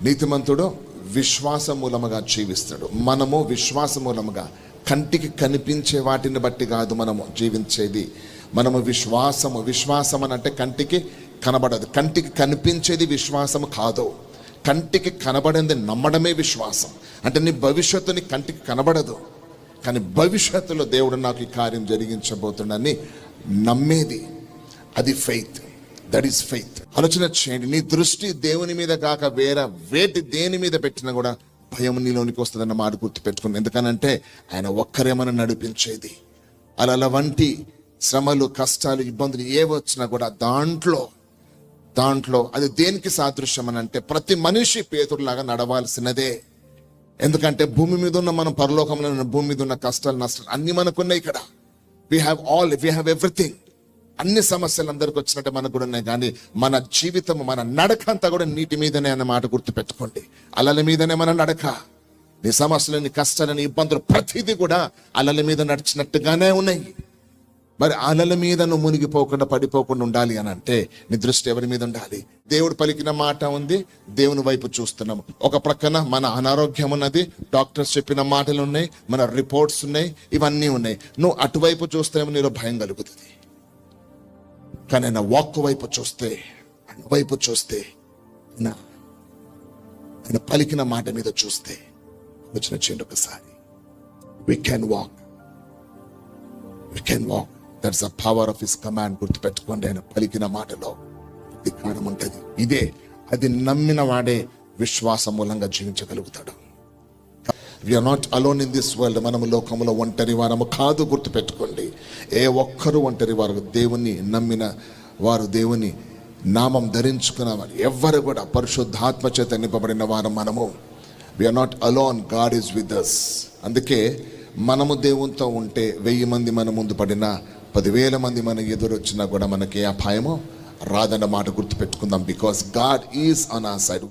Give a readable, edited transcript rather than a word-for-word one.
నీతిమంతుడు విశ్వాస మూలముగా జీవిస్తాడు. మనము విశ్వాస మూలముగా, కంటికి కనిపించే వాటిని బట్టి కాదు మనము జీవించేది. మనము విశ్వాసం అని అంటే కంటికి కనబడదు. కంటికి కనిపించేది విశ్వాసము కాదు. కంటికి కనబడింది నమ్మడమే విశ్వాసం. అంటే నీ భవిష్యత్తు నీ కంటికి కనబడదు, కానీ భవిష్యత్తులో దేవుడు నాకు ఈ కార్యం జరిగించబోతున్నాడని నమ్మేది, అది ఫెయిత్. That is faith. ఆలోచన చేయండి, నీ దృష్టి దేవుని మీద కాక దేని మీద పెట్టినా కూడా భయం నీలోనికి వస్తుందన్న మాట గుర్తు పెట్టుకుని. ఎందుకనంటే ఆయన ఒక్కరే మనం నడిపించేది. అలా వంటి శ్రమలు, కష్టాలు, ఇబ్బందులు ఏ వచ్చినా కూడా దాంట్లో అది దేనికి సాదృశ్యం అని అంటే ప్రతి మనిషి పేతురులాగా నడవాల్సినదే. ఎందుకంటే భూమి మీద ఉన్న మనం పరలోకంలో ఉన్న భూమి మీద ఉన్న కష్టాలు, నష్టాలు అన్ని మనకున్నాయి. ఇక్కడ వీ హ్యావ్ ఎవ్రీథింగ్. అన్ని సమస్యలు అందరికి వచ్చినట్టే మనకు కూడా ఉన్నాయి. కానీ మన జీవితం, మన నడక అంతా కూడా నీటి మీదనే అన్న మాట గుర్తు పెట్టుకోండి. అలల మీదనే మన నడక. నీ సమస్యలు, నీ కష్టాలు, నీ ఇబ్బందులు ప్రతిదీ కూడా అలల మీద నడిచినట్టుగానే ఉన్నాయి. మరి అలల మీద నువ్వు మునిగిపోకుండా, పడిపోకుండా ఉండాలి అని అంటే నీ దృష్టి ఎవరి మీద ఉండాలి? దేవుడు పలికిన మాట ఉంది, దేవుని వైపు చూస్తున్నాము. ఒక ప్రక్కన మన అనారోగ్యం ఉన్నది, డాక్టర్స్ చెప్పిన మాటలు ఉన్నాయి, మన రిపోర్ట్స్ ఉన్నాయి, ఇవన్నీ ఉన్నాయి. నువ్వు అటువైపు చూస్తే నీలో భయం కలుగుతుంది. కానీ ఆయన వాక్ వైపు చూస్తే, ఆయన పలికిన మాట మీద చూస్తే వచ్చిన చేయండి ఒకసారి. We can walk. That's the power of his command. గుర్తుపెట్టుకోండి, ఆయన పలికిన మాటలో అధికారం ఉంటుంది. అది నమ్మిన వాడే విశ్వాస మూలంగా జీవించగలుగుతాడు. We are not alone in this world. మనము లోకములో ఒంటరి వారము కాదు. గుర్తుపెట్టుకోండి, ఏ ఒక్కరు ఒంటరి వారు. దేవుని నమ్మిన వారు, దేవుని నామం ధరించుకున్న వారు ఎవ్వరు కూడా పరిశుద్ధాత్మ చేత నింపబడిన వారు మనము. We are not alone. God is with us. అందుకే మనము దేవునితో ఉంటే 1000 మంది మన ముందు పడినా, 10,000 మంది మన ఎదురు వచ్చినా కూడా మనకి ఏ అపాయమో రాదన్న మాట గుర్తుపెట్టుకుందాం. Because God is on our side.